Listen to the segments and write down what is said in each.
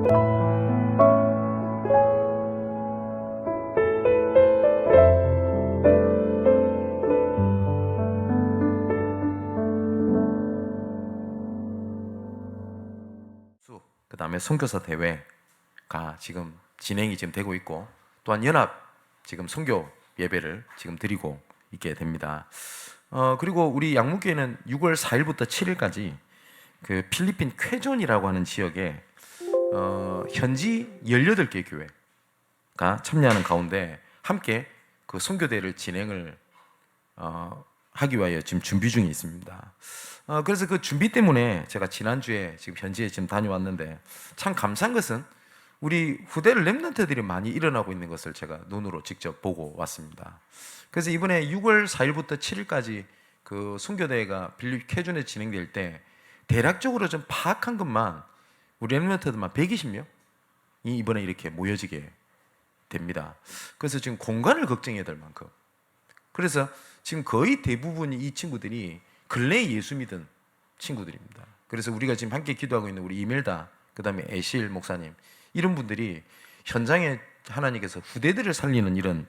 그 다음에 선교사 대회가 지금 진행이 지금 되고 있고, 또한 연합 지금 선교 예배를 지금 드리고 있게 됩니다. 그리고 우리 양무교회는 6월 4일부터 7일까지 그 필리핀 쾌존이라고 하는 지역에 현지 18개 교회가 참여하는 가운데 함께 그 선교대회를 진행을 하기 위하여 지금 준비 중에 있습니다. 그래서 그 준비 때문에 제가 지난주에 지금 현지에 지금 다녀왔는데, 참 감사한 것은 우리 후대 렘넌트들이 많이 일어나고 있는 것을 제가 눈으로 직접 보고 왔습니다. 그래서 이번에 6월 4일부터 7일까지 그 선교대회가 필리핀 쾌존에 진행될 때 대략적으로 좀 파악한 것만 우리 렘넌트들만 120명이 이번에 이렇게 모여지게 됩니다. 그래서 지금 공간을 걱정해야 될 만큼, 그래서 지금 거의 대부분이 이 친구들이 근래에 예수 믿은 친구들입니다. 그래서 우리가 지금 함께 기도하고 있는 우리 이멜다, 그 다음에 애실 목사님, 이런 분들이 현장에 하나님께서 후대들을 살리는 이런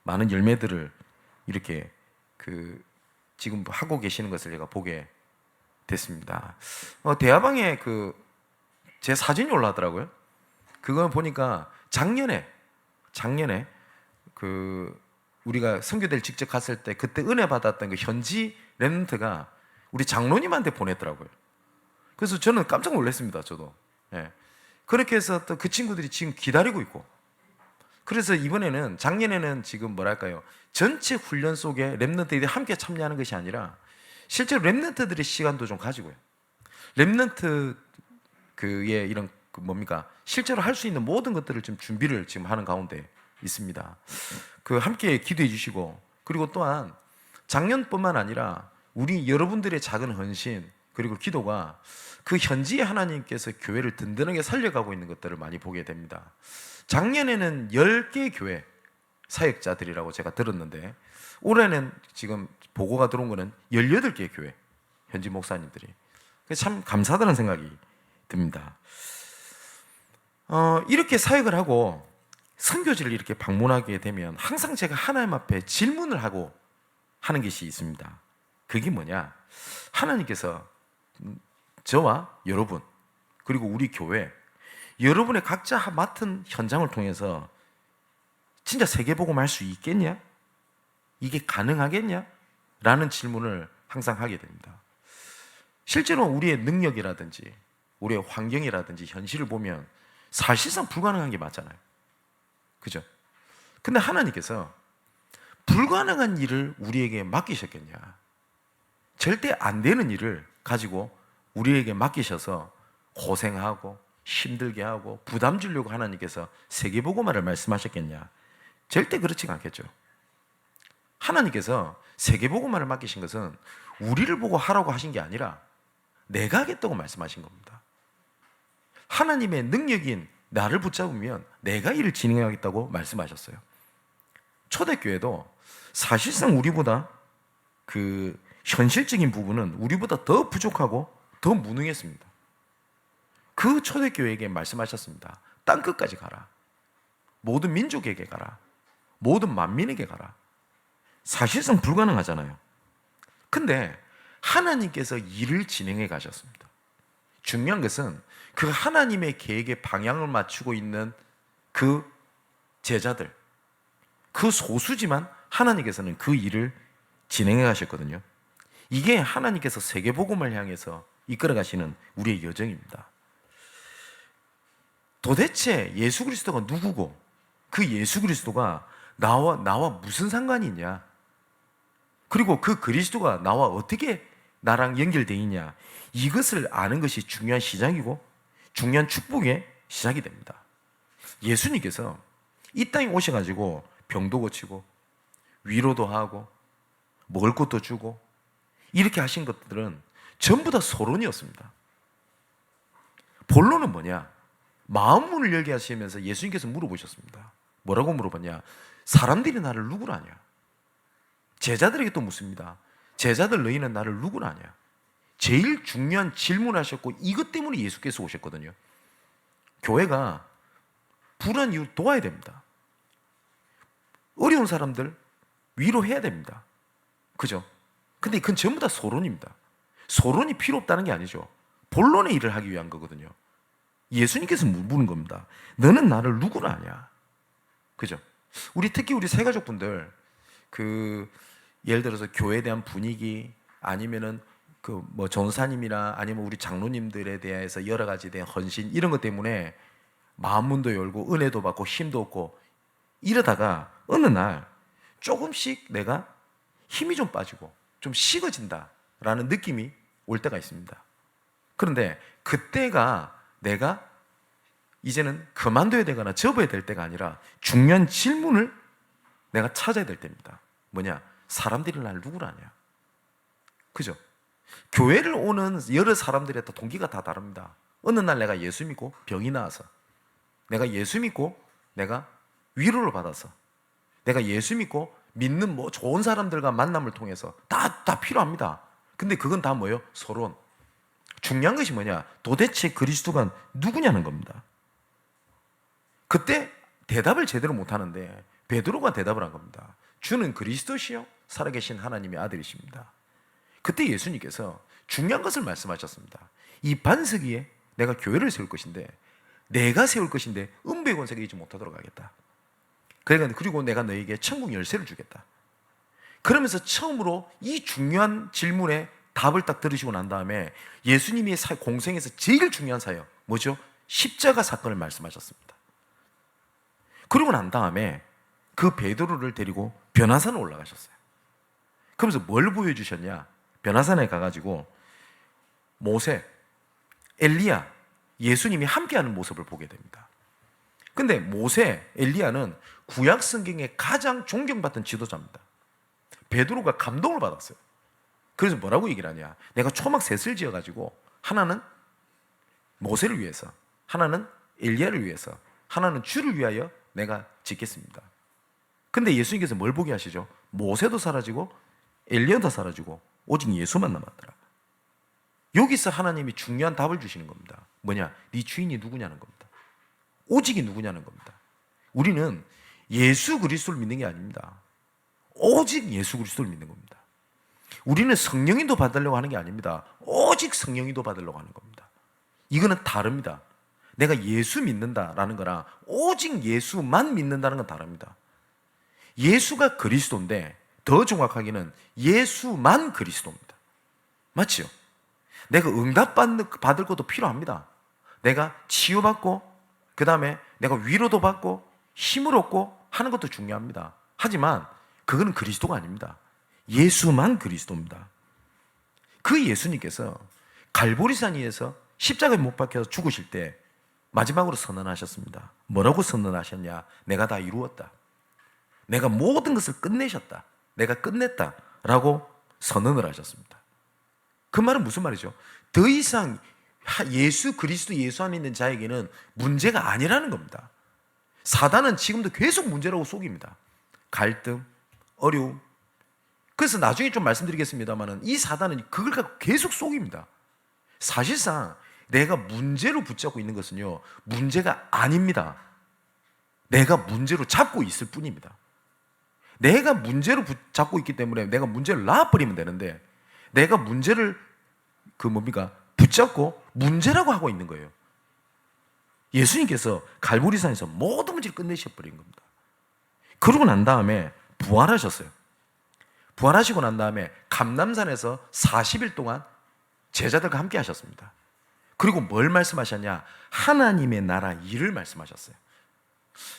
많은 열매들을 이렇게 지금 하고 계시는 것을 제가 보게 됐습니다. 대화방에 제 사진이 올라왔더라고요. 그거 보니까 작년에 우리가 선교대를 직접 갔을 때 그때 은혜 받았던 그 현지 렘넌트가 우리 장로님한테 보냈더라고요. 그래서 저는 깜짝 놀랐습니다. 저도. 예. 그렇게 해서 또 그 친구들이 지금 기다리고 있고, 그래서 이번에는, 작년에는 지금 전체 훈련 속에 렘넌트들이 함께 참여하는 것이 아니라 실제로 렘넌트들의 시간도 좀 가지고요, 렘넌트 이런 실제로 할 수 있는 모든 것들을 좀 준비를 지금 하는 가운데 있습니다. 함께 기도해 주시고, 그리고 또한 작년뿐만 아니라 우리 여러분들의 작은 헌신 그리고 기도가 그 현지의 하나님께서 교회를 든든하게 살려가고 있는 것들을 많이 보게 됩니다. 작년에는 10개 교회 사역자들이라고 제가 들었는데, 올해는 지금 보고가 들어온 거는 18개 교회 현지 목사님들이. 참 감사하다는 생각이 듭니다. 이렇게 사역을 하고 선교지를 이렇게 방문하게 되면 항상 제가 하나님 앞에 질문을 하고 하는 것이 있습니다. 그게 뭐냐? 하나님께서 저와 여러분, 그리고 우리 교회, 여러분의 각자 맡은 현장을 통해서 진짜 세계복음 할 수 있겠냐? 이게 가능하겠냐? 라는 질문을 항상 하게 됩니다. 실제로 우리의 능력이라든지 우리의 환경이라든지 현실을 보면 사실상 불가능한 게 맞잖아요. 그죠? 근데 하나님께서 불가능한 일을 우리에게 맡기셨겠냐? 절대 안 되는 일을 가지고 우리에게 맡기셔서 고생하고 힘들게 하고 부담 주려고 하나님께서 세계복음화를 말씀하셨겠냐? 절대 그렇지가 않겠죠. 하나님께서 세계복음화를 맡기신 것은 우리를 보고 하라고 하신 게 아니라 내가 하겠다고 말씀하신 겁니다. 하나님의 능력인 나를 붙잡으면 내가 일을 진행하겠다고 말씀하셨어요. 초대교회도 사실상 우리보다 현실적인 부분은 우리보다 더 부족하고 더 무능했습니다. 그 초대교회에게 말씀하셨습니다. 땅끝까지 가라. 모든 민족에게 가라. 모든 만민에게 가라. 사실상 불가능하잖아요. 근데 하나님께서 일을 진행해 가셨습니다. 중요한 것은 그 하나님의 계획에 방향을 맞추고 있는 그 제자들, 그 소수지만 하나님께서는 그 일을 진행해 가셨거든요. 이게 하나님께서 세계복음을 향해서 이끌어 가시는 우리의 여정입니다. 도대체 예수 그리스도가 누구고 그 예수 그리스도가 나와 무슨 상관이 있냐? 그리고 그 그리스도가 나와 어떻게 나랑 연결되어 있냐? 이것을 아는 것이 중요한 시작이고 중요한 축복의 시작이 됩니다. 예수님께서 이 땅에 오셔가지고 병도 고치고 위로도 하고 먹을 것도 주고 이렇게 하신 것들은 전부 다 서론이었습니다. 본론은 뭐냐? 마음 문을 열게 하시면서 예수님께서 물어보셨습니다. 뭐라고 물어봤냐? 사람들이 나를 누구라 하냐? 제자들에게 또 묻습니다. 제자들 너희는 나를 누구라 하냐? 제일 중요한 질문을 하셨고 이것 때문에 예수께서 오셨거든요. 교회가 불안 이유 도와야 됩니다. 어려운 사람들 위로해야 됩니다. 그죠? 근데 그건 전부 다 소론입니다. 소론이 필요 없다는 게 아니죠. 본론의 일을 하기 위한 거거든요. 예수님께서 물은 겁니다. 너는 나를 누구로 아냐? 그죠? 특히 우리 새가족분들, 예를 들어서 교회에 대한 분위기, 아니면은 전사님이나 아니면 우리 장로님들에 대해서 여러 가지에 대한 헌신, 이런 것 때문에 마음문도 열고 은혜도 받고 힘도 얻고 이러다가 어느 날 조금씩 내가 힘이 좀 빠지고 좀 식어진다라는 느낌이 올 때가 있습니다. 그런데 그때가 내가 이제는 그만둬야 되거나 접어야 될 때가 아니라 중요한 질문을 내가 찾아야 될 때입니다. 뭐냐? 사람들이 날 누구라 하냐? 그죠? 교회를 오는 여러 사람들의 동기가 다 다릅니다. 어느 날 내가 예수 믿고 병이 나와서, 내가 예수 믿고 내가 위로를 받아서, 내가 예수 믿고 믿는 좋은 사람들과 만남을 통해서 다 필요합니다. 근데 그건 다 뭐예요? 서론. 중요한 것이 뭐냐? 도대체 그리스도가 누구냐는 겁니다. 그때 대답을 제대로 못하는데 베드로가 대답을 한 겁니다. 주는 그리스도시요 살아계신 하나님의 아들이십니다. 그때 예수님께서 중요한 것을 말씀하셨습니다. 이 반석 위에 내가 교회를 세울 것인데, 내가 세울 것인데 음부의 권세가 이지 못하도록 하겠다. 그리고 내가 너에게 천국 열쇠를 주겠다. 그러면서 처음으로 이 중요한 질문에 답을 딱 들으시고 난 다음에 예수님이 공생에서 제일 중요한 사역 뭐죠? 십자가 사건을 말씀하셨습니다. 그러고 난 다음에 그 베드로를 데리고 변화산에 올라가셨어요. 그러면서 뭘 보여주셨냐? 변화산에 가가지고 모세, 엘리야, 예수님이 함께하는 모습을 보게 됩니다. 근데 모세, 엘리야는 구약 성경의 가장 존경받던 지도자입니다. 베드로가 감동을 받았어요. 그래서 뭐라고 얘기를 하냐? 내가 초막 셋을 지어가지고 하나는 모세를 위해서, 하나는 엘리야를 위해서, 하나는 주를 위하여 내가 짓겠습니다. 근데 예수님께서 뭘 보게 하시죠? 모세도 사라지고 엘리야도 사라지고 오직 예수만 남았더라. 여기서 하나님이 중요한 답을 주시는 겁니다. 뭐냐? 네 주인이 누구냐는 겁니다. 오직이 누구냐는 겁니다. 우리는 예수 그리스도를 믿는 게 아닙니다. 오직 예수 그리스도를 믿는 겁니다. 우리는 성령인도 받으려고 하는 게 아닙니다. 오직 성령인도 받으려고 하는 겁니다. 이거는 다릅니다. 내가 예수 믿는다라는 거랑 오직 예수만 믿는다는 건 다릅니다. 예수가 그리스도인데 더 정확하게는 예수만 그리스도입니다. 맞죠? 내가 응답받을 것도 필요합니다. 내가 치유받고 그 다음에 내가 위로도 받고 힘을 얻고 하는 것도 중요합니다. 하지만 그거는 그리스도가 아닙니다. 예수만 그리스도입니다. 그 예수님께서 갈보리산 위에서 십자가에 못 박혀서 죽으실 때 마지막으로 선언하셨습니다. 뭐라고 선언하셨냐? 내가 다 이루었다. 내가 모든 것을 끝내셨다. 내가 끝냈다 라고 선언을 하셨습니다. 그 말은 무슨 말이죠? 더 이상 예수 그리스도 예수 안에 있는 자에게는 문제가 아니라는 겁니다. 사단은 지금도 계속 문제라고 속입니다. 갈등, 어려움. 그래서 나중에 좀 말씀드리겠습니다만 이 사단은 그걸 갖고 계속 속입니다. 사실상 내가 문제로 붙잡고 있는 것은요, 문제가 아닙니다. 내가 문제로 잡고 있을 뿐입니다. 내가 문제로 붙잡고 있기 때문에 내가 문제를 놔버리면 되는데, 내가 문제를 붙잡고 문제라고 하고 있는 거예요. 예수님께서 갈보리산에서 모든 문제를 끝내셔버린 겁니다. 그러고 난 다음에 부활하셨어요. 부활하시고 난 다음에 감람산에서 40일 동안 제자들과 함께 하셨습니다. 그리고 뭘 말씀하셨냐? 하나님의 나라 일을 말씀하셨어요.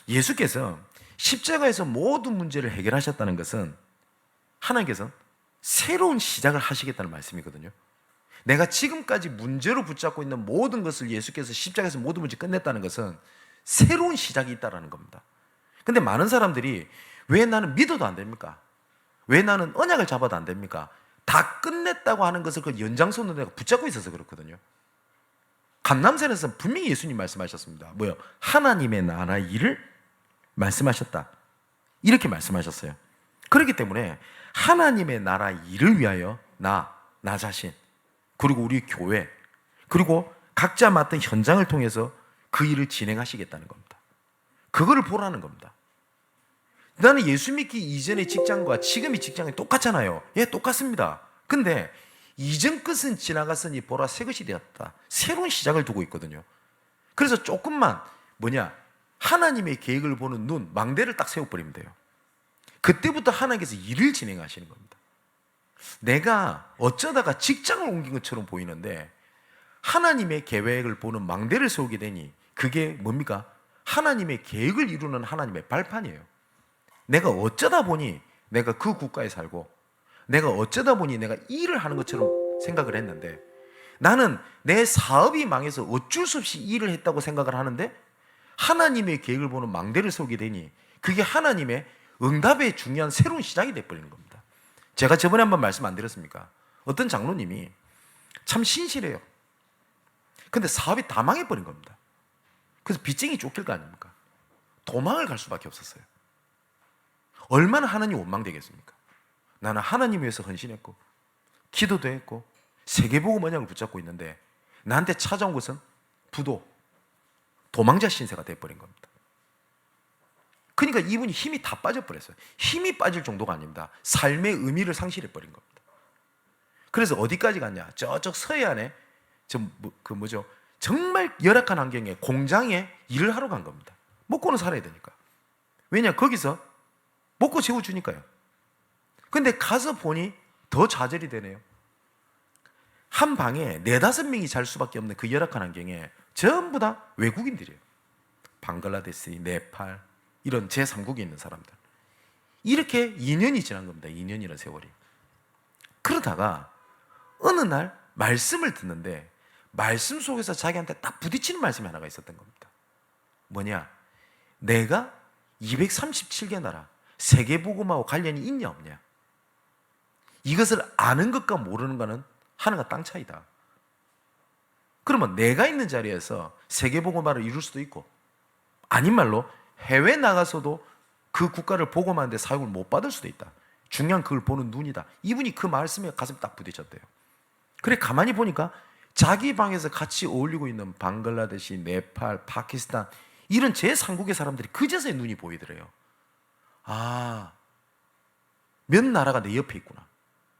예수께서 십자가에서 모든 문제를 해결하셨다는 것은 하나님께서 새로운 시작을 하시겠다는 말씀이거든요. 내가 지금까지 문제로 붙잡고 있는 모든 것을 예수께서 십자가에서 모든 문제 끝냈다는 것은 새로운 시작이 있다는 겁니다. 근데 많은 사람들이 왜 나는 믿어도 안 됩니까? 왜 나는 언약을 잡아도 안 됩니까? 다 끝냈다고 하는 것을 그 연장선으로 내가 붙잡고 있어서 그렇거든요. 감람산에서 분명히 예수님 말씀하셨습니다. 뭐요? 하나님의 나라 일을 말씀하셨다. 이렇게 말씀하셨어요. 그렇기 때문에 하나님의 나라 일을 위하여 나 자신, 그리고 우리 교회, 그리고 각자 맡은 현장을 통해서 그 일을 진행하시겠다는 겁니다. 그거를 보라는 겁니다. 나는 예수 믿기 이전의 직장과 지금의 직장이 똑같잖아요. 예, 똑같습니다. 근데 이전 것은 지나갔으니 보라 새 것이 되었다. 새로운 시작을 두고 있거든요. 그래서 조금만 하나님의 계획을 보는 눈, 망대를 딱 세워버리면 돼요. 그때부터 하나님께서 일을 진행하시는 겁니다. 내가 어쩌다가 직장을 옮긴 것처럼 보이는데 하나님의 계획을 보는 망대를 세우게 되니 그게 뭡니까? 하나님의 계획을 이루는 하나님의 발판이에요. 내가 어쩌다 보니 내가 그 국가에 살고 내가 어쩌다 보니 내가 일을 하는 것처럼 생각을 했는데 나는 내 사업이 망해서 어쩔 수 없이 일을 했다고 생각을 하는데 하나님의 계획을 보는 망대를 세우게 되니 그게 하나님의 응답의 중요한 새로운 시작이 되어버리는 겁니다. 제가 저번에 한번 말씀 안 드렸습니까? 어떤 장로님이 참 신실해요. 근데 사업이 다 망해버린 겁니다. 그래서 빚쟁이 쫓길 거 아닙니까? 도망을 갈 수밖에 없었어요. 얼마나 하나님 원망되겠습니까? 나는 하나님 위해서 헌신했고 기도도 했고 세계복음 언약을 붙잡고 있는데 나한테 찾아온 것은 부도, 도망자 신세가 돼버린 겁니다. 그러니까 이분이 힘이 다 빠져버렸어요. 힘이 빠질 정도가 아닙니다. 삶의 의미를 상실해버린 겁니다. 그래서 어디까지 갔냐? 저쪽 서해안에 정말 열악한 환경에 공장에 일을 하러 간 겁니다. 먹고는 살아야 되니까. 왜냐? 거기서 먹고 재워주니까요. 근데 가서 보니 더 좌절이 되네요. 한 방에 4-5명이 잘 수밖에 없는 그 열악한 환경에 전부 다 외국인들이에요. 방글라데시, 네팔 이런 제3국에 있는 사람들. 이렇게 2년이 지난 겁니다. 2년이라는 세월이. 그러다가 어느 날 말씀을 듣는데 말씀 속에서 자기한테 딱 부딪히는 말씀이 하나가 있었던 겁니다. 뭐냐? 내가 237개 나라 세계복음하고 관련이 있냐 없냐? 이것을 아는 것과 모르는 것은 하늘과 땅 차이다. 그러면 내가 있는 자리에서 세계복음화를 이룰 수도 있고 아닌 말로 해외 나가서도 그 국가를 복음하는데 사용을 못 받을 수도 있다. 중요한 그걸 보는 눈이다. 이분이 그 말씀에 가슴 딱 부딪혔대요. 그래 가만히 보니까 자기 방에서 같이 어울리고 있는 방글라데시, 네팔, 파키스탄 이런 제3국의 사람들이 그제서야 눈이 보이더래요. 아, 몇 나라가 내 옆에 있구나.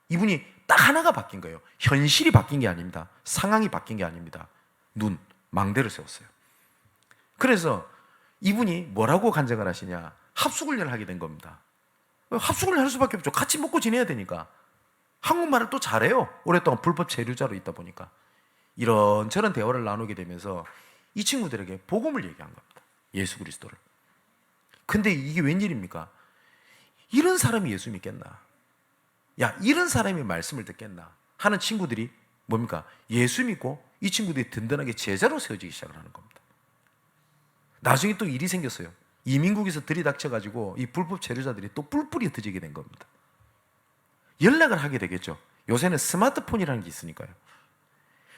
이분이 딱 하나가 바뀐 거예요. 현실이 바뀐 게 아닙니다. 상황이 바뀐 게 아닙니다. 눈, 망대를 세웠어요. 그래서 이분이 뭐라고 간증을 하시냐? 합숙훈련을 하게 된 겁니다. 합숙훈련 할 수밖에 없죠. 같이 먹고 지내야 되니까. 한국말을 또 잘해요. 오랫동안 불법 체류자로 있다 보니까. 이런저런 대화를 나누게 되면서 이 친구들에게 복음을 얘기한 겁니다. 예수 그리스도를. 근데 이게 웬일입니까? 이런 사람이 예수 믿겠나? 야, 이런 사람이 말씀을 듣겠나? 하는 친구들이 뭡니까? 예수 믿고 이 친구들이 든든하게 제자로 세워지기 시작을 하는 겁니다. 나중에 또 일이 생겼어요. 이민국에서 들이닥쳐가지고 이 불법 체류자들이 또 뿔뿔이 흩어지게 된 겁니다. 연락을 하게 되겠죠. 요새는 스마트폰이라는 게 있으니까요.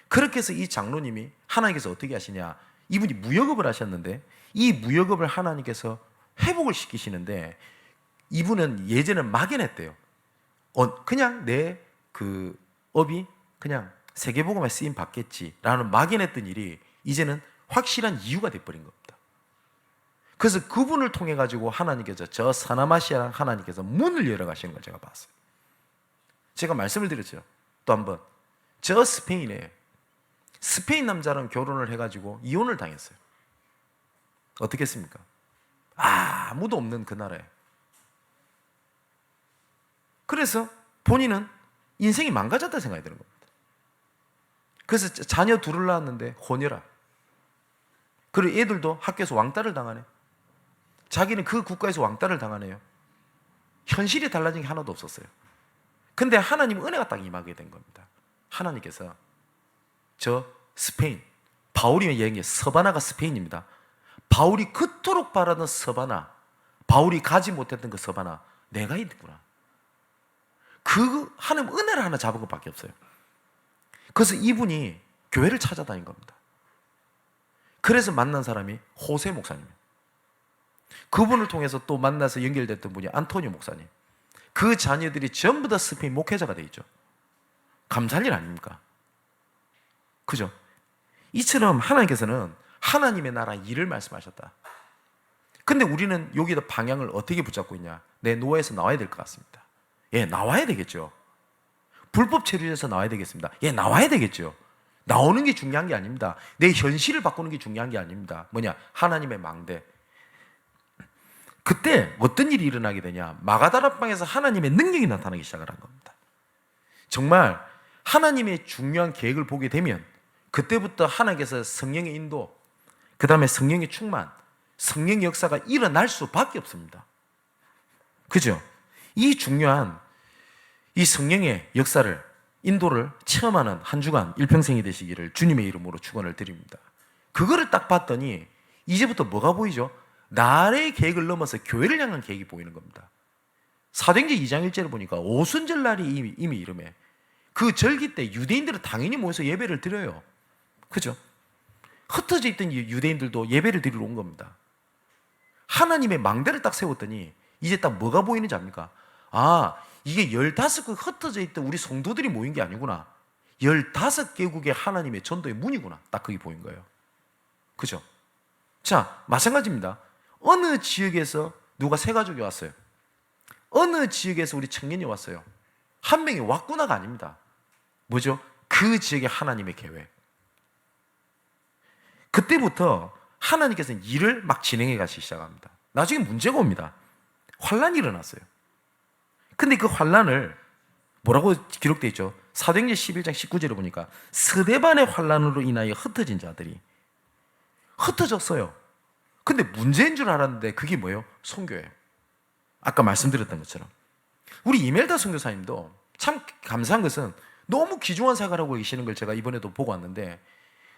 그렇게 해서 이 장로님이 하나님께서 어떻게 하시냐? 이분이 무역업을 하셨는데 이 무역업을 하나님께서 회복을 시키시는데 이분은 예전엔 막연했대요. 그냥 내 그 업이 그냥 세계복음에 쓰임 받겠지라는 막연했던 일이 이제는 확실한 이유가 돼버린 겁니다. 그래서 그분을 통해 가지고 하나님께서 저 사나마시아라는 하나님께서 문을 열어 가시는 걸 제가 봤어요. 제가 말씀을 드렸죠. 또 한번 저 스페인에 스페인 남자랑 결혼을 해가지고 이혼을 당했어요. 어떻게 했습니까? 아무도 없는 그 나라에. 그래서 본인은 인생이 망가졌다 생각이 드는 겁니다. 그래서 자녀 둘을 낳았는데 혼혈아. 그리고 애들도 학교에서 왕따를 당하네. 자기는 그 국가에서 왕따를 당하네요. 현실이 달라진 게 하나도 없었어요. 근데 하나님 은혜가 딱 임하게 된 겁니다. 하나님께서 저 스페인, 바울이 얘기한 게 서바나가 스페인입니다. 바울이 그토록 바라던 서바나, 바울이 가지 못했던 그 서바나, 내가 있구나. 그 하나님 은혜를 하나 잡은 것밖에 없어요. 그래서 이분이 교회를 찾아다닌 겁니다. 그래서 만난 사람이 호세 목사님. 그분을 통해서 또 만나서 연결됐던 분이 안토니오 목사님. 그 자녀들이 전부 다 스페인 목회자가 돼 있죠. 감사할 일 아닙니까? 그죠? 이처럼 하나님께서는 하나님의 나라 일을 말씀하셨다. 근데 우리는 여기다 방향을 어떻게 붙잡고 있냐? 내 노예에서 나와야 될 것 같습니다. 예, 나와야 되겠죠. 불법 체류에서 나와야 되겠습니다. 예, 나와야 되겠죠. 나오는 게 중요한 게 아닙니다. 내 현실을 바꾸는 게 중요한 게 아닙니다. 뭐냐? 하나님의 망대. 그때 어떤 일이 일어나게 되냐? 마가다락방에서 하나님의 능력이 나타나기 시작을 한 겁니다. 정말 하나님의 중요한 계획을 보게 되면 그때부터 하나님께서 성령의 인도, 그 다음에 성령의 충만, 성령의 역사가 일어날 수밖에 없습니다. 그죠? 이 중요한 이 성령의 역사를, 인도를 체험하는 한 주간 일평생이 되시기를 주님의 이름으로 축원을 드립니다. 그거를 딱 봤더니 이제부터 뭐가 보이죠? 나의 계획을 넘어서 교회를 향한 계획이 보이는 겁니다. 사도행전 2장 1절을 보니까 오순절 날이 이미 이름에 그 절기 때 유대인들은 당연히 모여서 예배를 드려요. 그죠? 흩어져 있던 유대인들도 예배를 드리러 온 겁니다. 하나님의 망대를 딱 세웠더니 이제 딱 뭐가 보이는지 압니까? 아, 이게 15개 흩어져 있던 우리 성도들이 모인 게 아니구나. 15개국의 하나님의 전도의 문이구나. 딱 그게 보인 거예요. 그죠? 자, 마찬가지입니다. 어느 지역에서 누가 세 가족이 왔어요. 어느 지역에서 우리 청년이 왔어요. 한 명이 왔구나가 아닙니다. 뭐죠? 그 지역의 하나님의 계획. 그때부터 하나님께서는 일을 막 진행해 가시기 시작합니다. 나중에 문제가 옵니다. 환란이 일어났어요. 근데 그 환란을 뭐라고 기록되어 있죠? 사도행전 11장 19절에 보니까 스데반의 환란으로 인하여 흩어진 자들이 흩어졌어요. 근데 문제인 줄 알았는데 그게 뭐예요? 선교예요. 아까 말씀드렸던 것처럼 우리 이멜다 선교사님도 참 감사한 것은 너무 귀중한 사역을 하고 계시는 걸 제가 이번에도 보고 왔는데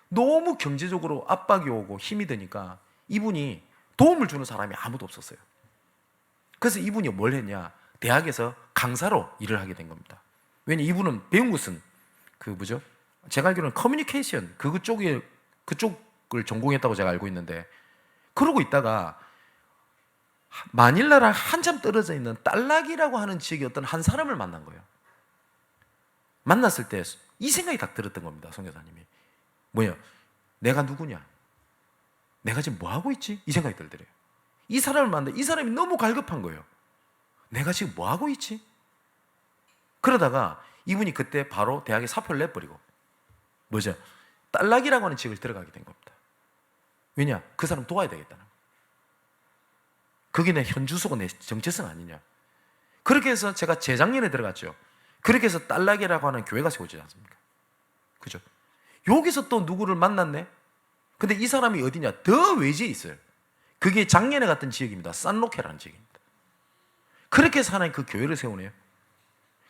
너무 경제적으로 압박이 오고 힘이 드니까 이분이 도움을 주는 사람이 아무도 없었어요. 그래서 이분이 뭘 했냐? 대학에서 강사로 일을 하게 된 겁니다. 왜냐 이분은 배운 것은 그 뭐죠? 제가 알기로는 커뮤니케이션 그쪽을 전공했다고 제가 알고 있는데 그러고 있다가 마닐라랑 한참 떨어져 있는 딸락이라고 하는 지역의 어떤 한 사람을 만난 거예요. 만났을 때 이 생각이 딱 들었던 겁니다. 선교사님이. 뭐야? 내가 누구냐? 내가 지금 뭐 하고 있지? 이 생각이 들더래요. 이 사람을 만났는데 이 사람이 너무 갈급한 거예요. 내가 지금 뭐 하고 있지? 그러다가 이분이 그때 바로 대학에 사표를 내버리고 뭐죠? 딸락이라고 하는 지역을 들어가게 된 겁니다. 왜냐? 그 사람 도와야 되겠다는 거예요. 그게 내 현주소가 내 정체성 아니냐? 그렇게 해서 제가 재작년에 들어갔죠. 그렇게 해서 딸락이라고 하는 교회가 세워지지 않습니까? 그죠? 여기서 또 누구를 만났네? 근데 이 사람이 어디냐? 더 외지에 있어요. 그게 작년에 갔던 지역입니다. 산로케라는 지역입니다. 그렇게 해서 하나님 그 교회를 세우네요.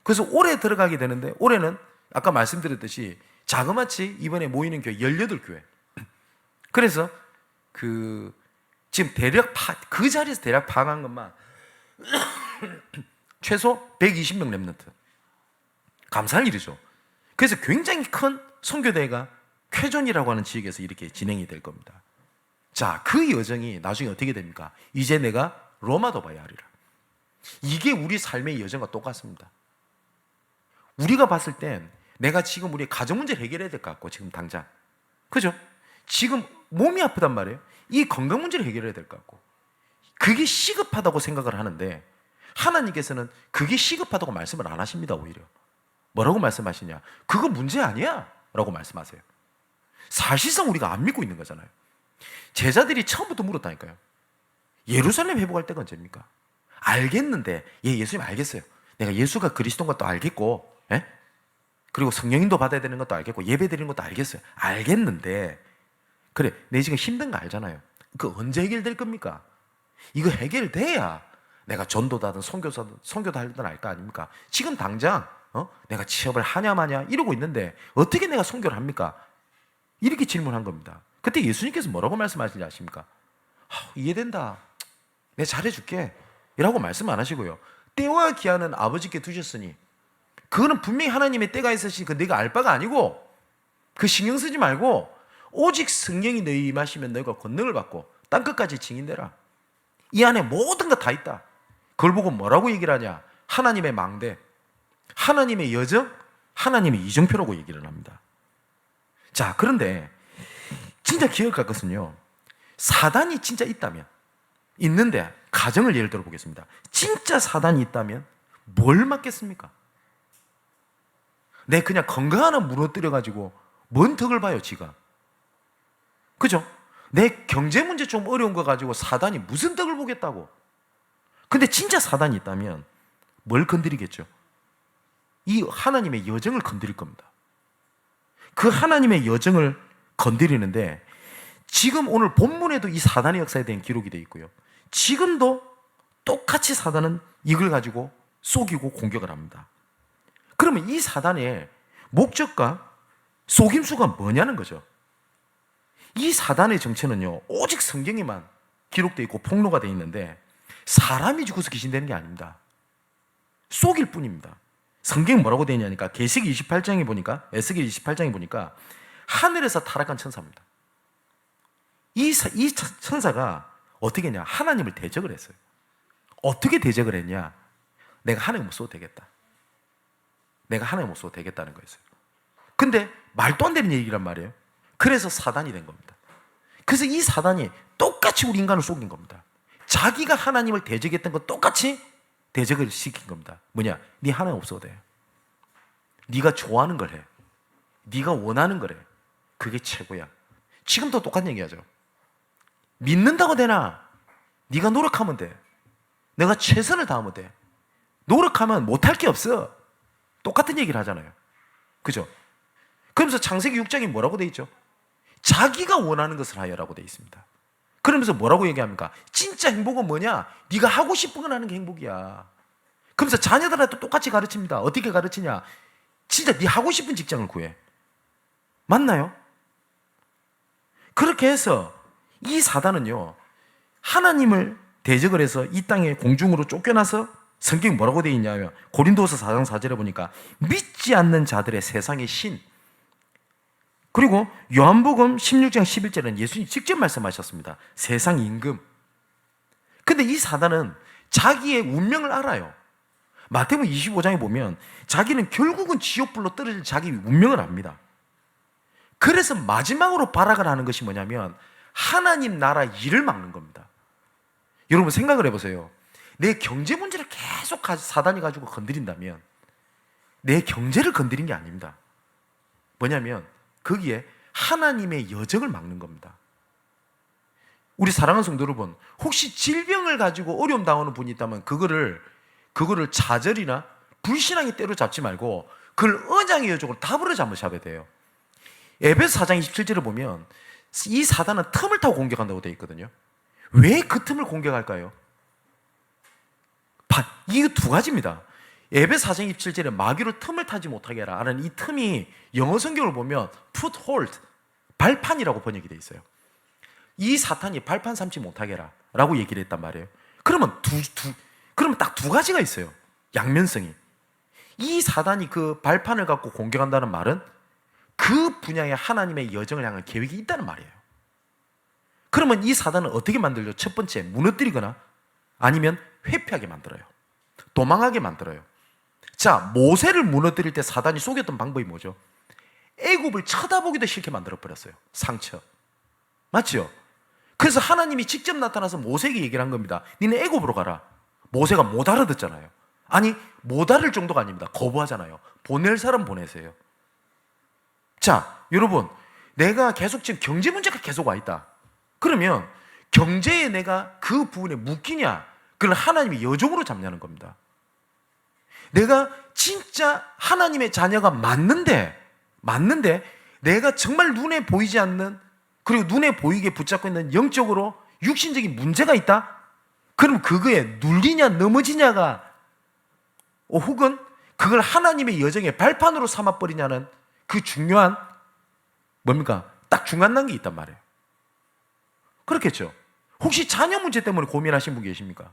그래서 올해 들어가게 되는데 올해는 아까 말씀드렸듯이 자그마치 이번에 모이는 교회 18교회. 그래서 지금 대략 그 자리에서 대략 파악한 것만 최소 120명 랩런트. 감사할 일이죠. 그래서 굉장히 큰 선교대회가 쾌존이라고 하는 지역에서 이렇게 진행이 될 겁니다. 자, 그 여정이 나중에 어떻게 됩니까? 이제 내가 로마도 봐야 하리라. 이게 우리 삶의 여정과 똑같습니다. 우리가 봤을 땐 내가 지금 우리 가정 문제를 해결해야 될 것 같고 지금 당장. 그죠? 지금 몸이 아프단 말이에요. 이 건강 문제를 해결해야 될 것 같고 그게 시급하다고 생각을 하는데 하나님께서는 그게 시급하다고 말씀을 안 하십니다. 오히려 뭐라고 말씀하시냐? 그거 문제 아니야 라고 말씀하세요. 사실상 우리가 안 믿고 있는 거잖아요. 제자들이 처음부터 물었다니까요. 예루살렘 회복할 때가 언제입니까? 알겠는데 예수님 알겠어요. 내가 예수가 그리스도인 것도 알겠고 그리고 성령인도 받아야 되는 것도 알겠고 예배 드리는 것도 알겠어요. 알겠는데 그래 내 지금 힘든 거 알잖아요. 그 언제 해결될 겁니까? 이거 해결돼야 내가 전도다든 선교도 하든 알 거 아닙니까? 지금 당장 내가 취업을 하냐 마냐 이러고 있는데 어떻게 내가 선교를 합니까? 이렇게 질문한 겁니다. 그때 예수님께서 뭐라고 말씀하시는지 아십니까? 이해된다. 내가 잘해줄게 이라고 말씀 안 하시고요. 때와 기한은 아버지께 두셨으니 그거는 분명히 하나님의 때가 있으시니 그 네가 알 바가 아니고 그 신경 쓰지 말고 오직 성령이 너희 임하시면 너희가 권능을 받고 땅끝까지 증인되라. 이 안에 모든 거 다 있다. 그걸 보고 뭐라고 얘기를 하냐? 하나님의 망대, 하나님의 여정, 하나님의 이정표라고 얘기를 합니다. 자, 그런데 진짜 기억할 것은요, 사단이 진짜 있다면, 있는데 가정을 예를 들어 보겠습니다. 진짜 사단이 있다면 뭘 맡겠습니까? 내 그냥 건강 하나 무너뜨려 가지고 뭔 덕을 봐요, 지가. 그죠? 내 경제 문제 좀 어려운 거 가지고 사단이 무슨 덕을 보겠다고. 근데 진짜 사단이 있다면 뭘 건드리겠죠? 이 하나님의 여정을 건드릴 겁니다. 그 하나님의 여정을 건드리는데, 지금 오늘 본문에도 이 사단의 역사에 대한 기록이 되어 있고요, 지금도 똑같이 사단은 이걸 가지고 속이고 공격을 합니다. 그러면 이 사단의 목적과 속임수가 뭐냐는 거죠. 이 사단의 정체는요, 오직 성경에만 기록되어 있고 폭로가 되어 있는데, 사람이 죽어서 귀신되는 게 아닙니다. 속일 뿐입니다. 성경이 뭐라고 되어 있냐니까, 계시기 28장에 보니까, 에스겔 28장에 보니까 하늘에서 타락한 천사입니다. 이 천사가 어떻게 했냐, 하나님을 대적을 했어요. 어떻게 대적을 했냐, 내가 하나님 못 써도 되겠다. 내가 하나님 못 써도 되겠다는 거였어요. 근데 말도 안 되는 얘기란 말이에요. 그래서 사단이 된 겁니다. 그래서 이 사단이 똑같이 우리 인간을 속인 겁니다. 자기가 하나님을 대적했던 거 똑같이 대적을 시킨 겁니다. 뭐냐, 네 하나님 없어도 돼. 네가 좋아하는 걸 해. 네가 원하는 걸 해. 그게 최고야. 지금도 똑같은 얘기하죠. 믿는다고 되나? 네가 노력하면 돼. 내가 최선을 다하면 돼. 노력하면 못할 게 없어. 똑같은 얘기를 하잖아요. 그죠? 그러면서 창세기 6장에 뭐라고 돼 있죠? 자기가 원하는 것을 하여라고 돼 있습니다. 그러면서 뭐라고 얘기합니까? 진짜 행복은 뭐냐? 네가 하고 싶은 걸 하는 게 행복이야. 그러면서 자녀들한테 똑같이 가르칩니다. 어떻게 가르치냐? 진짜 네 하고 싶은 직장을 구해. 맞나요? 그렇게 해서 이 사단은요, 하나님을 대적을 해서 이 땅에 공중으로 쫓겨나서, 성경이 뭐라고 되어 있냐면 고린도서 4장 4절에 보니까 믿지 않는 자들의 세상의 신, 그리고 요한복음 16장 11절에는 예수님이 직접 말씀하셨습니다. 세상 임금. 근데 이 사단은 자기의 운명을 알아요. 마태복음 25장에 보면 자기는 결국은 지옥불로 떨어질 자기 운명을 압니다. 그래서 마지막으로 발악을 하는 것이 뭐냐면 하나님 나라 일을 막는 겁니다. 여러분 생각을 해보세요. 내 경제 문제를 계속 사단이 가지고 건드린다면 내 경제를 건드린 게 아닙니다. 뭐냐면 거기에 하나님의 여정을 막는 겁니다. 우리 사랑하는 성도 여러분, 혹시 질병을 가지고 어려움 당하는 분이 있다면 그거를 좌절이나 불신앙의 때로 잡지 말고 그걸 언약의 여정으로 답으로 잡으셔야 돼요. 에베소 4장 27절을 보면 이 사단은 틈을 타고 공격한다고 되어 있거든요. 왜 그 틈을 공격할까요? 이거 두 가지입니다. 에베소 4장 27절에 마귀로 틈을 타지 못하게 해라 라는 이 틈이 영어 성경을 보면 foothold, 발판이라고 번역이 되어 있어요. 이 사탄이 발판 삼지 못하게 해라 라고 얘기를 했단 말이에요. 그러면 그러면 딱 두 가지가 있어요. 양면성이. 이 사단이 그 발판을 갖고 공격한다는 말은 그 분야에 하나님의 여정을 향한 계획이 있다는 말이에요. 그러면 이 사단은 어떻게 만들죠? 첫 번째, 무너뜨리거나 아니면 회피하게 만들어요. 도망하게 만들어요. 자, 모세를 무너뜨릴 때 사단이 속였던 방법이 뭐죠? 애굽을 쳐다보기도 싫게 만들어버렸어요. 상처. 맞죠? 그래서 하나님이 직접 나타나서 모세에게 얘기를 한 겁니다. 니네 애굽으로 가라. 모세가 못 알아듣잖아요. 아니, 못 알을 정도가 아닙니다. 거부하잖아요. 보낼 사람 보내세요. 자, 여러분, 내가 계속 지금 경제 문제가 계속 와 있다. 그러면 경제에 내가 그 부분에 묶이냐? 그걸 하나님의 여정으로 잡냐는 겁니다. 내가 진짜 하나님의 자녀가 맞는데 내가 정말 눈에 보이지 않는, 그리고 눈에 보이게 붙잡고 있는 영적으로 육신적인 문제가 있다? 그럼 그거에 눌리냐 넘어지냐가 혹은 그걸 하나님의 여정의 발판으로 삼아버리냐는 그 중요한 뭡니까? 딱 중간 단계에 있단 말이에요. 그렇겠죠? 혹시 자녀 문제 때문에 고민하신 분 계십니까?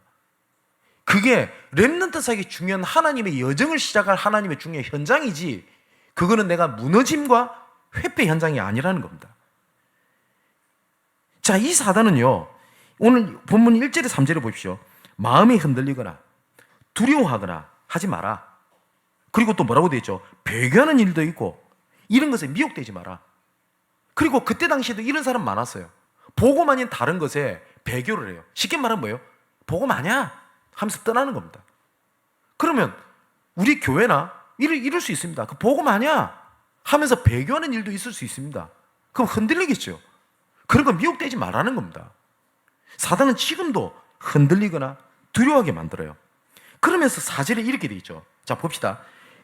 그게 렘넌트 사이에 중요한 하나님의 여정을 시작할 하나님의 중요한 현장이지, 그거는 내가 무너짐과 회피 현장이 아니라는 겁니다. 자, 이 사단은요, 오늘 본문 1절에 3절에 보십시오. 마음이 흔들리거나 두려워하거나 하지 마라. 그리고 또 뭐라고 되어 있죠? 배교하는 일도 있고 이런 것에 미혹되지 마라. 그리고 그때 당시에도 이런 사람 많았어요. 복음 아닌 다른 것에 배교를 해요. 쉽게 말하면 뭐예요? 복음 아니야 하면서 떠나는 겁니다. 그러면 우리 교회나 이럴 수 있습니다. 그 복음 아니야 하면서 배교하는 일도 있을 수 있습니다. 그럼 흔들리겠죠. 그런 거 미혹되지 말라는 겁니다. 사단은 지금도 흔들리거나 두려워하게 만들어요. 그러면서 4절에 이렇게 돼 있죠. 자, 봅시다.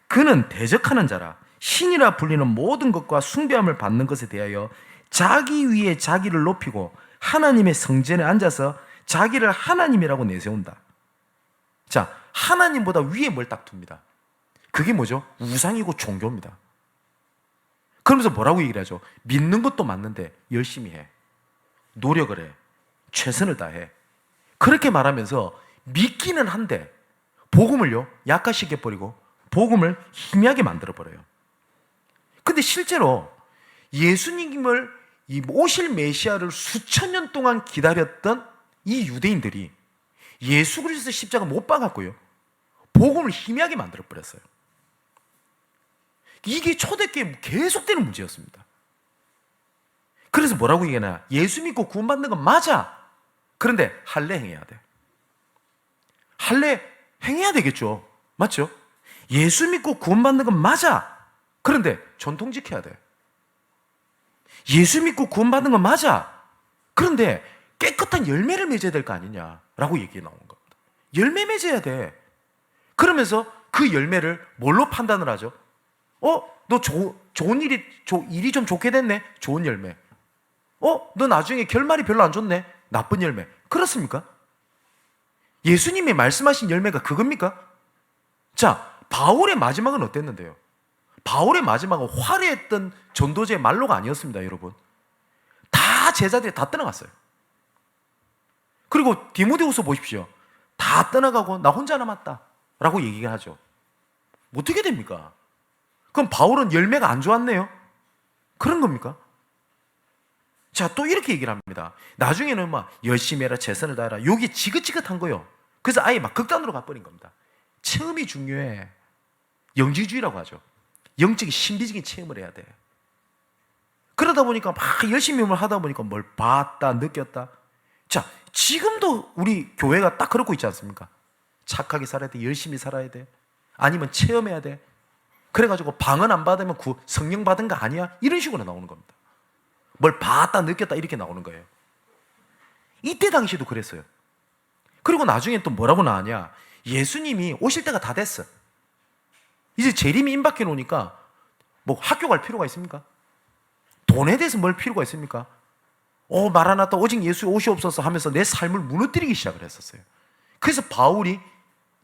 그는 대적하는 자라 신이라 불리는 모든 것과 숭배함을 받는 것에 대하여 자기 위에 자기를 높이고 하나님의 성전에 앉아서 자기를 하나님이라고 내세운다. 자, 하나님보다 위에 뭘 딱 둡니다. 그게 뭐죠? 우상이고 종교입니다. 그러면서 뭐라고 얘기를 하죠? 믿는 것도 맞는데 열심히 해. 노력을 해. 최선을 다해. 그렇게 말하면서 믿기는 한데 복음을요 약화시켜버리고 복음을 희미하게 만들어버려요. 근데 실제로 예수님을 이 오실 메시아를 수천 년 동안 기다렸던 이 유대인들이 예수 그리스도 십자가 못 박았고요 복음을 희미하게 만들어버렸어요. 이게 초대교회 계속되는 문제였습니다. 그래서 뭐라고 얘기하나? 예수 믿고 구원받는 건 맞아. 그런데 할례 행해야 돼. 할례 행해야 되겠죠. 맞죠? 예수 믿고 구원받는 건 맞아. 그런데 전통 지켜야 돼. 예수 믿고 구원받는 건 맞아. 그런데 깨끗한 열매를 맺어야 될 거 아니냐라고 얘기 나온 겁니다. 열매 맺어야 돼. 그러면서 그 열매를 뭘로 판단을 하죠? 너 좋은 일이 좀 좋게 됐네. 좋은 열매. 너 나중에 결말이 별로 안 좋네. 나쁜 열매. 그렇습니까? 예수님이 말씀하신 열매가 그겁니까? 자, 바울의 마지막은 어땠는데요? 바울의 마지막은 화려했던 전도자의 말로가 아니었습니다, 여러분. 다 제자들이 다 떠나갔어요. 그리고 디모데후서 보십시오. 다 떠나가고 나 혼자 남았다 라고 얘기를 하죠. 어떻게 됩니까? 그럼 바울은 열매가 안 좋았네요? 그런 겁니까? 자, 또 이렇게 얘기를 합니다. 나중에는 막 열심히 해라, 최선을 다해라. 요게 지긋지긋한 거요. 그래서 아예 막 극단으로 가버린 겁니다. 체험이 중요해. 영지주의라고 하죠. 영적인 신비적인 체험을 해야 돼. 그러다 보니까 막 열심히 하다 보니까 뭘 봤다, 느꼈다. 자, 지금도 우리 교회가 딱 그러고 있지 않습니까? 착하게 살아야 돼, 열심히 살아야 돼. 아니면 체험해야 돼. 그래가지고 방언 안 받으면 성령 받은 거 아니야? 이런 식으로 나오는 겁니다. 뭘 봤다, 느꼈다 이렇게 나오는 거예요. 이때 당시에도 그랬어요. 그리고 나중에 또 뭐라고 나왔냐? 예수님이 오실 때가 다 됐어. 이제 재림이 임박해 놓으니까 뭐 학교 갈 필요가 있습니까? 돈에 대해서 뭘 필요가 있습니까? 마라나타 오직 예수 오시옵소서 하면서 내 삶을 무너뜨리기 시작을 했었어요. 그래서 바울이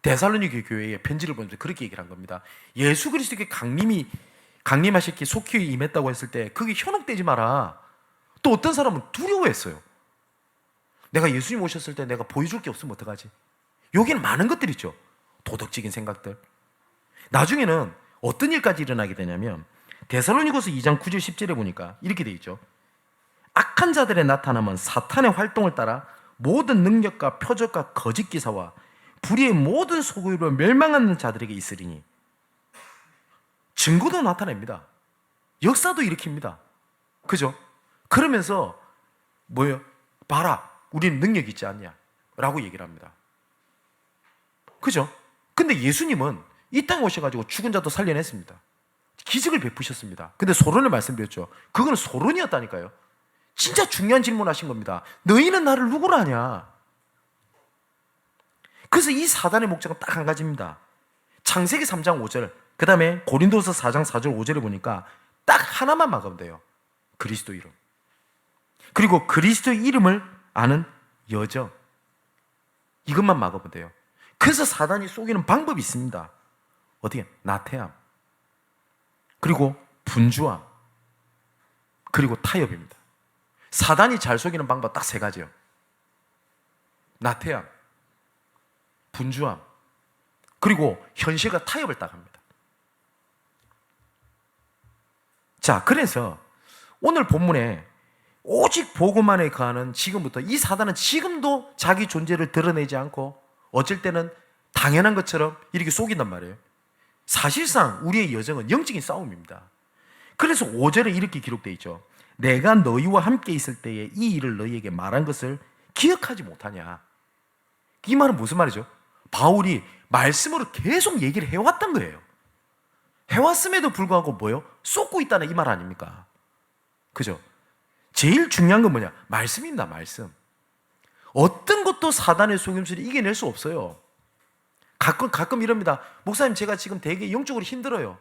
데살로니게 교회에 편지를 보내면서 그렇게 얘기를 한 겁니다. 예수 그리스도께 강림하실 게 속히 임했다고 했을 때 그게 현혹되지 마라. 또 어떤 사람은 두려워했어요. 내가 예수님 오셨을 때 내가 보여줄 게 없으면 어떡하지? 여기는 많은 것들이 있죠. 도덕적인 생각들. 나중에는 어떤 일까지 일어나게 되냐면 데살로니가서 2장 9절 10절에 보니까 이렇게 돼 있죠. 악한 자들의 나타남은 사탄의 활동을 따라 모든 능력과 표적과 거짓 기사와 불의의 모든 소고로 멸망하는 자들에게 있으리니. 증거도 나타냅니다. 역사도 일으킵니다. 그죠? 그러면서 뭐예요? 봐라, 우리는 능력이 있지 않냐 라고 얘기를 합니다. 그죠? 근데 예수님은 이 땅에 오셔가지고 죽은 자도 살려냈습니다. 기적을 베푸셨습니다. 근데 소론을 말씀드렸죠. 그거는 소론이었다니까요. 진짜 중요한 질문 하신 겁니다. 너희는 나를 누구라 하냐? 그래서 이 사단의 목적은 딱 한 가지입니다. 창세기 3장 5절, 그 다음에 고린도서 4장 4절 5절에 보니까 딱 하나만 막으면 돼요. 그리스도 이름. 그리고 그리스도 이름을 아는 여정. 이것만 막으면 돼요. 그래서 사단이 속이는 방법이 있습니다. 어떻게? 나태함, 그리고 분주함, 그리고 타협입니다. 사단이 잘 속이는 방법 딱 세 가지예요. 나태함, 분주함, 그리고 현실과 타협을 딱 합니다. 자, 그래서 오늘 본문에 오직 복음만에 거하는 지금부터 이 사단은 지금도 자기 존재를 드러내지 않고 어쩔 때는 당연한 것처럼 이렇게 속인단 말이에요. 사실상 우리의 여정은 영적인 싸움입니다. 그래서 5절에 이렇게 기록되어 있죠. 내가 너희와 함께 있을 때에 이 일을 너희에게 말한 것을 기억하지 못하냐. 이 말은 무슨 말이죠? 바울이 말씀으로 계속 얘기를 해왔던 거예요. 해왔음에도 불구하고 뭐요? 쏟고 있다는 이 말 아닙니까? 그죠? 제일 중요한 건 뭐냐? 말씀입니다. 말씀. 어떤 것도 사단의 속임수를 이겨낼 수 없어요. 가끔 이럽니다. 목사님, 제가 지금 되게 영적으로 힘들어요.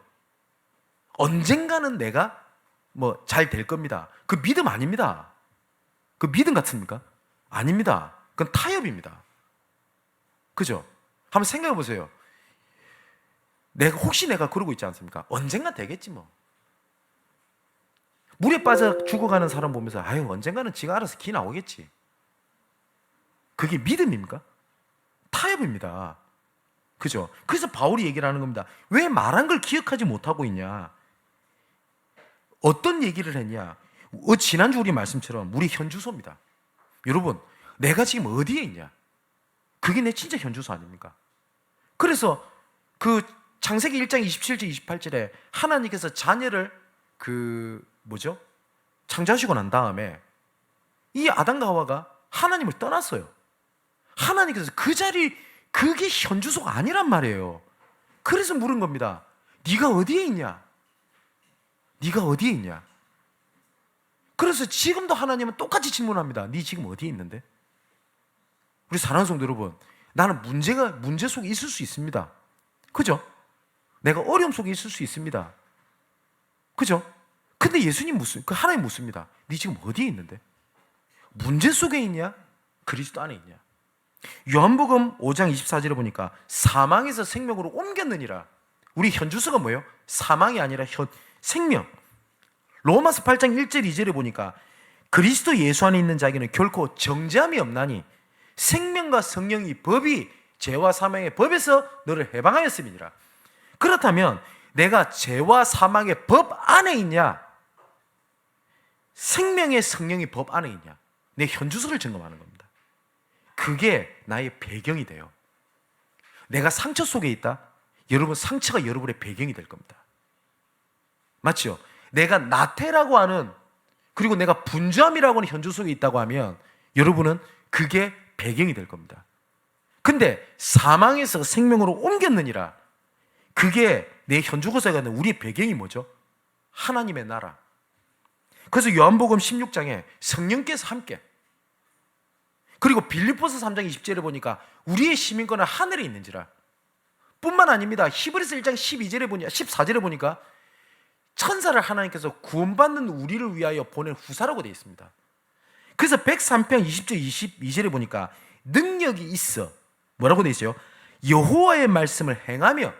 언젠가는 내가 뭐 잘 될 겁니다. 그 믿음 아닙니다. 그 믿음 같습니까? 아닙니다. 그건 타협입니다. 그죠? 한번 생각해 보세요. 혹시 내가 그러고 있지 않습니까? 언젠가 되겠지 뭐. 물에 빠져 죽어가는 사람 보면서 아유, 언젠가는 지가 알아서 기 나오겠지. 그게 믿음입니까? 타협입니다. 그죠? 그래서 바울이 얘기를 하는 겁니다. 왜 말한 걸 기억하지 못하고 있냐? 어떤 얘기를 했냐? 지난주 우리 말씀처럼 우리 현주소입니다. 여러분, 내가 지금 어디에 있냐? 그게 내 진짜 현주소 아닙니까? 그래서 그 창세기 1장 27절 28절에 하나님께서 자녀를 창조하시고 난 다음에 이 아담과 하와가 하나님을 떠났어요. 하나님께서 그 자리, 그게 현주소가 아니란 말이에요. 그래서 물은 겁니다. 네가 어디에 있냐? 네가 어디에 있냐? 그래서 지금도 하나님은 똑같이 질문합니다. 네 지금 어디에 있는데? 우리 사랑하는 성도 여러분, 나는 문제 속에 있을 수 있습니다. 그죠? 내가 어려움 속에 있을 수 있습니다. 그죠? 근데 예수님 하나님 묻습니다. 네 지금 어디에 있는데? 문제 속에 있냐? 그리스도 안에 있냐? 요한복음 5장 24절에 보니까 사망에서 생명으로 옮겼느니라. 우리 현주소가 뭐예요? 사망이 아니라 생명. 로마서 8장 1절 2절에 보니까 그리스도 예수 안에 있는 자에게는 결코 정죄함이 없나니 생명과 성령이 법이 죄와 사망의 법에서 너를 해방하였음이니라. 그렇다면 내가 죄와 사망의 법 안에 있냐? 생명의 성령이 법 안에 있냐? 내 현주소를 점검하는 겁니다. 그게 나의 배경이 돼요. 내가 상처 속에 있다? 여러분, 상처가 여러분의 배경이 될 겁니다. 맞죠? 내가 나태라고 하는, 그리고 내가 분주함이라고 하는 현주 속에 있다고 하면 여러분은 그게 배경이 될 겁니다. 근데 사망에서 생명으로 옮겼느니라. 그게 내 현주소에 가는 우리의 배경이 뭐죠? 하나님의 나라. 그래서 요한복음 16장에 성령께서 함께, 그리고 빌립보서 3장 20절에 보니까 우리의 시민권은 하늘에 있는지라. 뿐만 아닙니다. 히브리서 1장 14절에 보니까 천사를 하나님께서 구원받는 우리를 위하여 보낸 후사라고 되어 있습니다. 그래서 103편 20절 22절에 보니까 능력이 있어. 뭐라고 되어 있어요? 여호와의 말씀을 행하며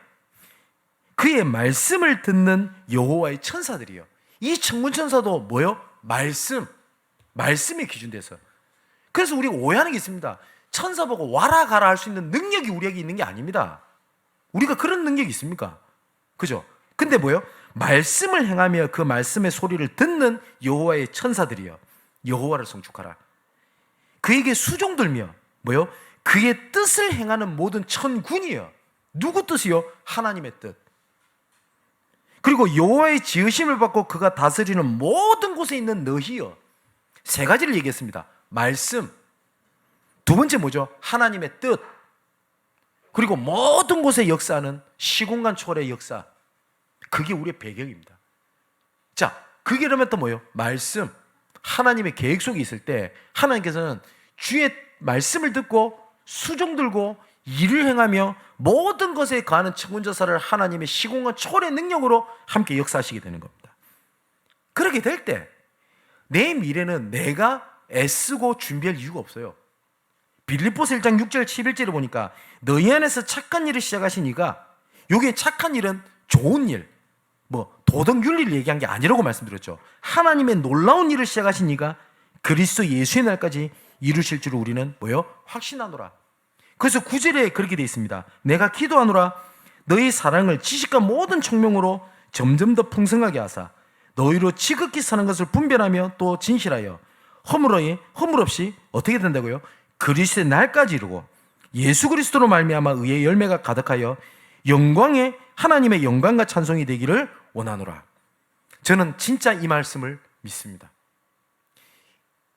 그의 말씀을 듣는 여호와의 천사들이요. 이 천군천사도 뭐요? 말씀이 기준돼서. 그래서 우리가 오해하는 게 있습니다. 천사 보고 와라 가라 할 수 있는 능력이 우리에게 있는 게 아닙니다. 우리가 그런 능력이 있습니까? 그죠? 근데 뭐요? 말씀을 행하며 그 말씀의 소리를 듣는 여호와의 천사들이요. 여호와를 송축하라. 그에게 수종들며 뭐요? 그의 뜻을 행하는 모든 천군이요. 누구 뜻이요? 하나님의 뜻. 그리고 여호와의 지으심을 받고 그가 다스리는 모든 곳에 있는 너희요. 세 가지를 얘기했습니다. 말씀. 두 번째 뭐죠? 하나님의 뜻. 그리고 모든 곳에 역사하는 시공간 초월의 역사. 그게 우리의 배경입니다. 자, 그게 그러면 또 뭐예요? 말씀. 하나님의 계획 속에 있을 때 하나님께서는 주의 말씀을 듣고 수종 들고 일을 행하며 모든 것에 가는 천군천사를 하나님의 시공간 초월의 능력으로 함께 역사하시게 되는 겁니다. 그렇게 될 때 내 미래는 내가 애쓰고 준비할 이유가 없어요. 빌립보서 1장 6절 11절을 보니까 너희 안에서 착한 일을 시작하신 이가, 여기에 착한 일은 좋은 일, 도덕 윤리를 얘기한 게 아니라고 말씀드렸죠. 하나님의 놀라운 일을 시작하신 이가 그리스도 예수의 날까지 이루실 줄 우리는 확신하노라. 그래서 9절에 그렇게 되어 있습니다. 내가 기도하노라. 너희 사랑을 지식과 모든 총명으로 점점 더 풍성하게 하사 너희로 지극히 사는 것을 분별하며 또 진실하여 허물 없이 어떻게 된다고요? 그리스도의 날까지 이루고 예수 그리스도로 말미암아 의의 열매가 가득하여 하나님의 영광과 찬송이 되기를 원하노라. 저는 진짜 이 말씀을 믿습니다.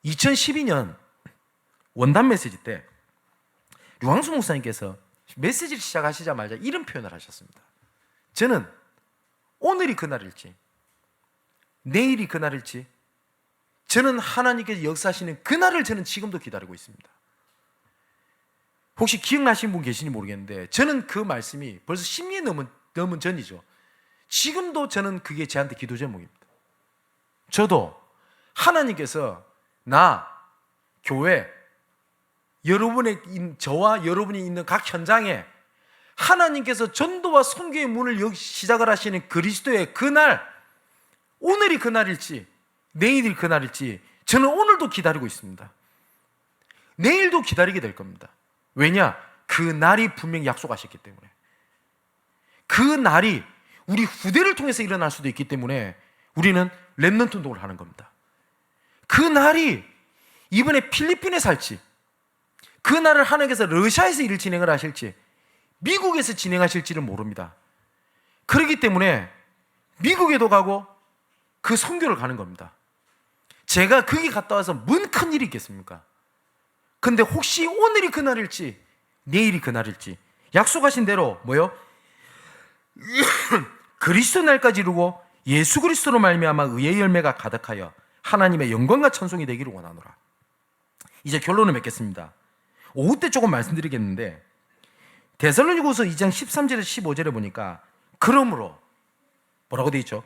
2012년 원단 메시지 때 류광수 목사님께서 메시지를 시작하시자마자 이런 표현을 하셨습니다. 저는 오늘이 그날일지 내일이 그날일지 저는 하나님께서 역사하시는 그날을 저는 지금도 기다리고 있습니다. 혹시 기억나시는 분 계시는지 모르겠는데 저는 그 말씀이 벌써 10년 넘은 전이죠. 지금도 저는 그게 저한테 기도 제목입니다. 저도 하나님께서 나, 교회, 저와 여러분이 있는 각 현장에 하나님께서 전도와 선교의 문을 시작을 하시는 그리스도의 그날, 오늘이 그날일지 내일이 그날일지 저는 오늘도 기다리고 있습니다. 내일도 기다리게 될 겁니다. 왜냐? 그 날이 분명히 약속하셨기 때문에. 그 날이 우리 후대를 통해서 일어날 수도 있기 때문에 우리는 렘넌트 운동을 하는 겁니다. 그 날이 이번에 필리핀에 살지, 그 날을 하나님께서 러시아에서 일을 진행을 하실지, 미국에서 진행하실지를 모릅니다. 그렇기 때문에 미국에도 가고 그 선교를 가는 겁니다. 제가 거기 갔다 와서 뭔 큰일이 있겠습니까? 근데 혹시 오늘이 그날일지 내일이 그날일지 약속하신 대로 뭐요? 그리스도 날까지 이루고 예수 그리스도로 말미암아 의의 열매가 가득하여 하나님의 영광과 찬송이 되기를 원하노라. 이제 결론을 맺겠습니다. 오후 때 조금 말씀드리겠는데 데살로니가후서 2장 13절에서 15절에 보니까 그러므로 뭐라고 되어 있죠?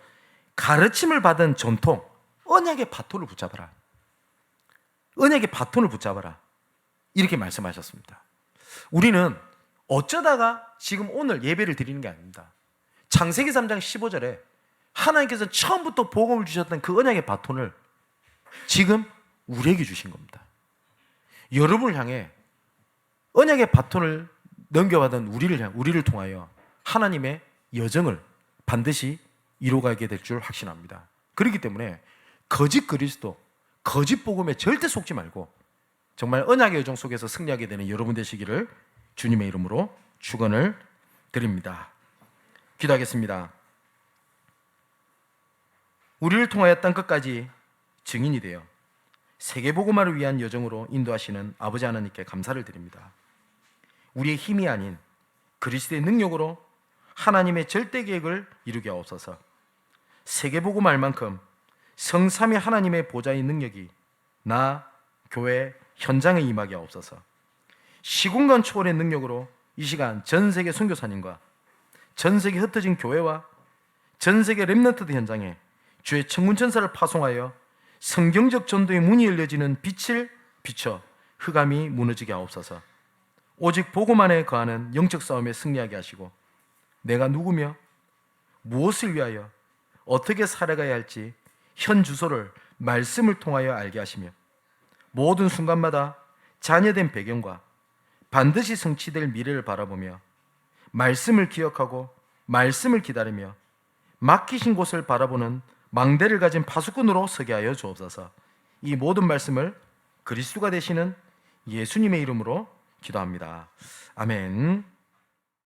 가르침을 받은 전통 언약의 바톤을 붙잡아라. 언약의 바톤을 붙잡아라. 이렇게 말씀하셨습니다. 우리는 어쩌다가 지금 오늘 예배를 드리는 게 아닙니다. 창세기 3장 15절에 하나님께서 처음부터 복음을 주셨던 그 언약의 바톤을 지금 우리에게 주신 겁니다. 여러분을 향해 언약의 바톤을 넘겨받은 우리를 통하여 하나님의 여정을 반드시 이루어가게 될 줄 확신합니다. 그렇기 때문에 거짓 그리스도, 거짓 복음에 절대 속지 말고 정말 언약의 여정 속에서 승리하게 되는 여러분 되시기를 주님의 이름으로 축원을 드립니다. 기도하겠습니다. 우리를 통하여 땅끝까지 증인이 되어 세계복음화를 위한 여정으로 인도하시는 아버지 하나님께 감사를 드립니다. 우리의 힘이 아닌 그리스도의 능력으로 하나님의 절대 계획을 이루게 하옵소서. 세계복음화할 만큼 성삼위 하나님의 보좌의 능력이 나, 교회, 현장에 임하게 하옵소서. 시공간 초월의 능력으로 이 시간 전 세계 선교사님과 전 세계 흩어진 교회와 전 세계 렘넌트 현장에 주의 천군천사를 파송하여 성경적 전도의 문이 열려지는 빛을 비춰 흑암이 무너지게 하옵소서. 오직 복음 안에 거하는 영적 싸움에 승리하게 하시고 내가 누구며 무엇을 위하여 어떻게 살아가야 할지 현 주소를 말씀을 통하여 알게 하시며 모든 순간마다 자녀된 배경과 반드시 성취될 미래를 바라보며 말씀을 기억하고 말씀을 기다리며 맡기신 곳을 바라보는 망대를 가진 파수꾼으로 서게 하여 주옵소서. 이 모든 말씀을 그리스도가 되시는 예수님의 이름으로 기도합니다. 아멘.